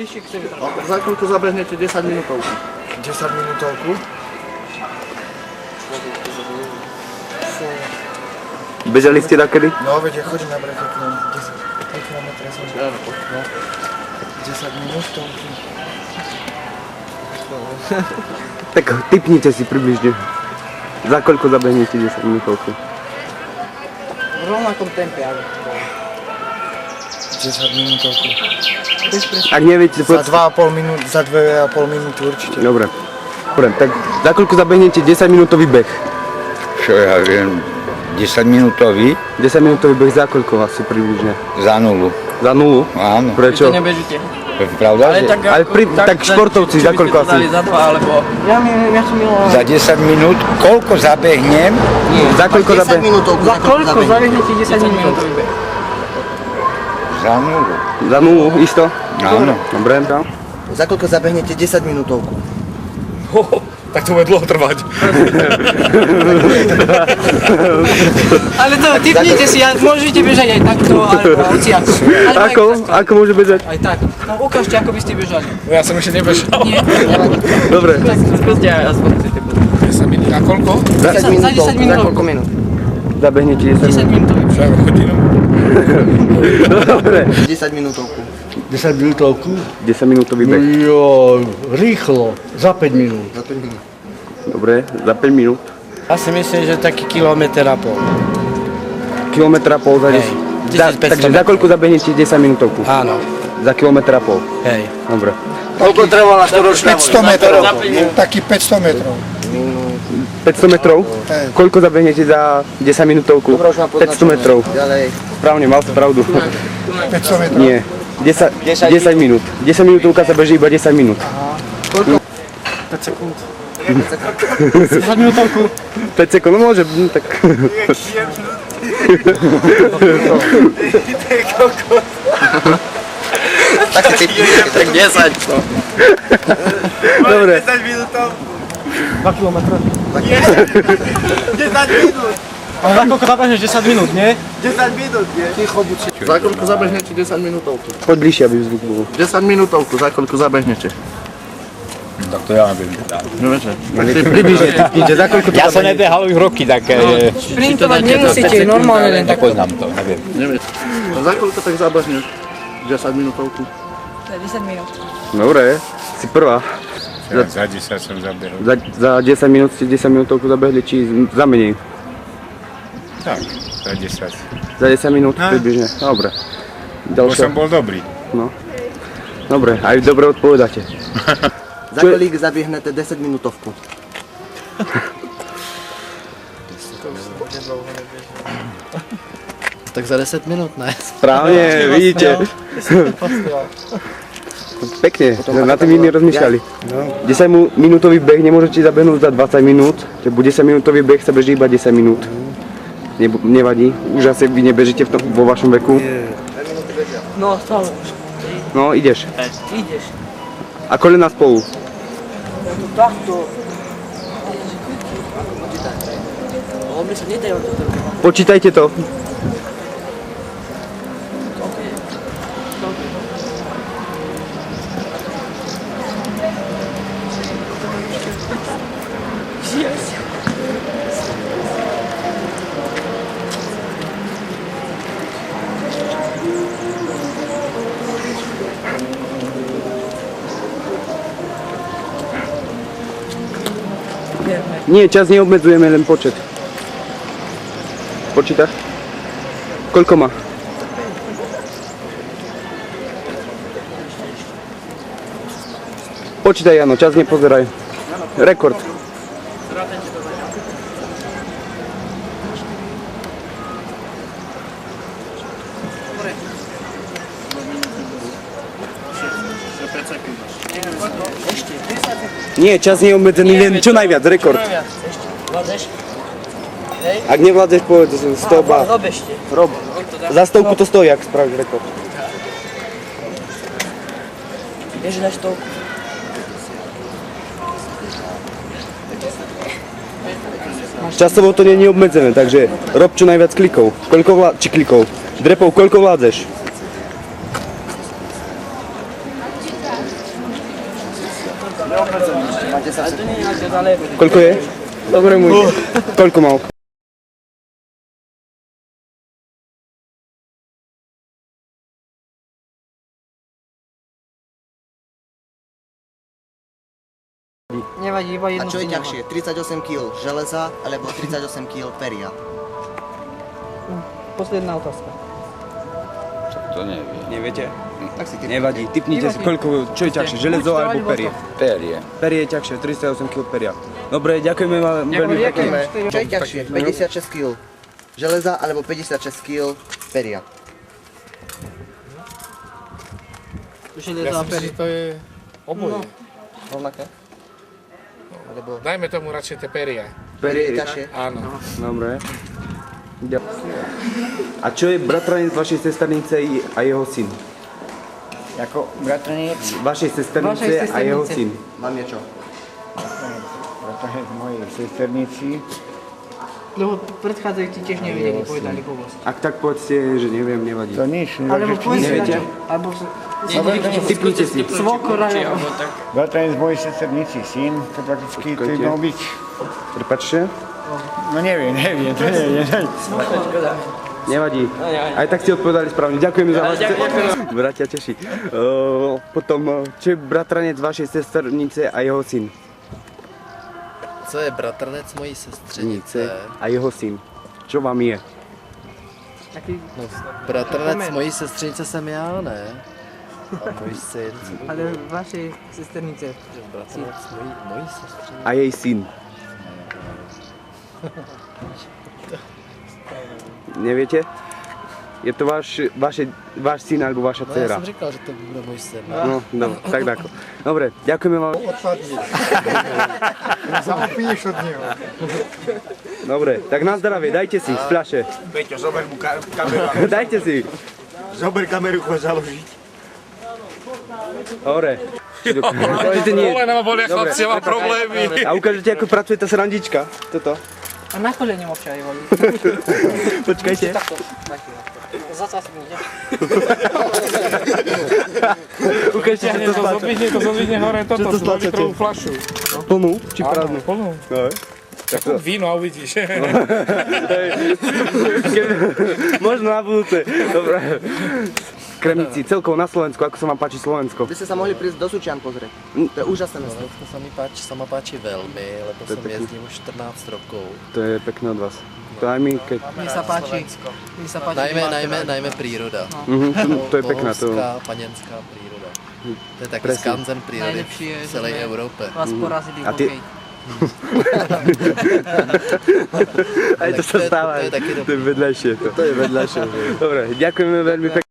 bližšie k sebe. Za koľko zabehnete 10 minútovku? 10 minútovku. Bežali ste takedy? No, veď ja chodím na breketnú. 10 km som no. 10 minútovky. Tak tipnite si približne. Za koľko zabehnete 10 minútovku? V rovnakom tempe, ale... 10 minútovku. Ak neviete... Za 2,5 minúty určite. Dobre. Dobre, tak za koľko zabehnete 10 minútový beh? Čo ja viem, 10 minútový 10 minútový beh za koľko asi približne? za nulu. Za nulu? Áno. Prečo? Vy to nebežíte. Pravda, Ale že tak, Ale tak športovci, za koľko asi? Za 2, alebo... Ja som miloval... za 10 minút, koľko zabehnem, Za koľko 10 zabehnete? minútovku. Za koľko zabehnete 10 minútový beh? za nulu. Za nulu, isto? Áno. Dobre, no. Za koľko zabehnete 10 minútovku? Tak to bude dlho trvať. Ale to, typnite si, môžete bežať aj takto, alebo hociako. Ako môže bežať? Aj tak. No ukážte, ako by ste bežali. Ja som ešte nebežal. Nie, Dobre. tak skúste aj aspoň chcete bežať. 10 minút. A koľko? Za 10 minút. Za koľko minút? Zabehnete 10 10 minút. minútový. Však hodinu. Dobre. 10 minútovku. 10 minútovku? 10 minútový beh. Jo, rýchlo, za 5 minút. Za 5 minút. Dobre, za 5 minút. Ja si myslím, že taký kilometr a pol. Kilometra pol za 10. Hej, 1500 Takže za koľko zabehnete 10 minútovku? Áno, Za kilometra pol. hej. Dobre. Koľko trvala storočná 500 metrov. Taký 500 metrov. 500 metrov? Hej. Koľko zabehnete za 10 minútovku? 500 metrov. Ďalej. Správne, mal som pravdu. 500 metrov. Nie. 10 minút. 10 minútovka sa beží iba 10 minút. 5 sekúnd. 10 minútovku. 5 sekúnd, no môže, no tak. Tak si typnite, tak 10. No. Dobre. 2 kilometre. 10 minút. Ale za koľko zabehneš 10 minút, nie? Za koľko zabehnete 10 minútovku? Poď bližšie, aby zvuk bol. 10 minútovku, za koľko zabehnete? Tak to ja neviem. Neviete? Približne, typnite, za koľko to Ja som zabehnete? nebehal už roky, tak Šprintovať nemusíte, normálne len tak. nepoznám to, neviem. Neviete. Za koľko tak zabehneš 10 minútovku? Za 10 minút. Dobre, si prvá. Za 10 som zabehol. Za 10 minút ste 10 minútovku zabehli, či za menej? Tak, za 10. Za 10 minút približne, dobre. Bo som Ďalšia. bol dobrý. Dobre, aj dobre odpovedáte. Za koľko zabehnete 10 minútovku? Tak za 10 minút, ne? Správne, vidíte. Pekne, na tým iní rozmýšľali. 10 minútový beh nemôžete zabehnúť za 20 minút, lebo 10 minútový beh sa beží iba 10 minút. Nevadí, už asi vy nebežíte vo vašom veku. No, stále. No, ideš. Ideš. A kolena spolu. Takto. Dobre sa nedajú toto. Počítajte to. Nie, čas neobmedzujeme, len počet. Počítaš? Koľko má? Počítaj, Jano, čas nepozeraj. Rekord. Nie, čas nie je obmedzený, len čo najviac, rekord. Vládzeš? Ak nevládzeš, povedz 100 bát. Rob ešte. Rob. Za stovku to stojí, ak spravíš rekord. Beži na stovku. Časovo to nie je obmedzené, takže rob čo najviac klikov. Či klikov. Drepov, koľko vládzeš? 10 sekund. Koľko je? Dobre môj. Koľko mal? Nevadí, iba A jednu čo je si ťažšie? 38 kg železa alebo 38 kg peria? Posledná otázka. To neviem. Neviete? Tak si ty. Nevadí. Typnite si, koľko, čo je ťažšie, železo alebo perie? Perie. Perie je ťažšie, 308 kg peria. Dobre, ďakujeme vám veľmi pekne. Čo je ťažšie? 56 kg železa alebo 56 kg peria? Železo a pery. to je oboje. Rovnaké? Alebo Dajme tomu radšej tie peria. perie je ťažšie? Áno. Dobre. A čo je bratranec vašej sesternice a jeho syn? Jako bratranec, Vašej sesternice a jeho syn. Mám je čo? bratranec mojej sesternici. Lebo predchádzajúci tiež nevedeli, povedali povosť. Ak tak povedzte, že neviem, nevadí. To nič, Alebo povedzte Neviete? na čo. Alebo Typnite si. svokor, alebo... Bratranec mojej sesternici, syn, to prakticky to by Počkajte. mal byť. Prepačte. No neviem, to neviem. Nevadí. Aj tak ste odpovedali správne. Ďakujeme za vás. Bratia teší. Potom, čo je bratranec vašej sesternice a jeho syn? Co je bratranec mojí sestřenice? A jeho syn. Čo vám je? Taký, No, bratranec mojí sestřenice jsem já, ne? A můj syn. ale vašej sesternice. Bratranec mojí sestřenice. A jej syn. Neviete? Je to váš syn alebo vaša No já dcera? jsem říkal, že to bude můj syn. No, tak tako. Dobre, ďakujeme vám. Zaopíješ od neho. Dobre, tak na zdravie, dajte si z fľaše. Peťo, zober mu kameru. Dajte si. Zober kameru, chod založiť. Dobre. Kolena ma bolia, chlapci, ja mám problémy. A ukážete, ako pracuje tá srandička. Toto. A na kolene občaj volí. Počkajte. Takto. Zacasnite. Ukážte, čo to spáča. To zodvihne hore toto, to tú stlačate? litrovú fľašu. Plnú či prázdnu? Plnú. No. Takú víno a uvidíš. Možno na budúce. Dobre. Kremnici, celkovo na Slovensku, ako sa vám páči Slovensko? By ste sa mohli prísť do Sučian pozrieť. To je úžasné mesto. Slovensko sa mi páči veľmi, lebo To je som pekný. jezdil už 14 rokov. To je pekné od vás. To aj my, keď... Mne sa páči. Mne sa páči. Najmä príroda. To je pekná. To... Bohovská, panenská príroda. To je taký Presne. skanzen prírody Najlepšie je, v že celej sme Európe. Vás porazili A ty- hokej. Aj to sa to je- stáva. to je taký To je vedľajšie. To je vedľajšie. Dobre, ďakujeme veľmi pekne.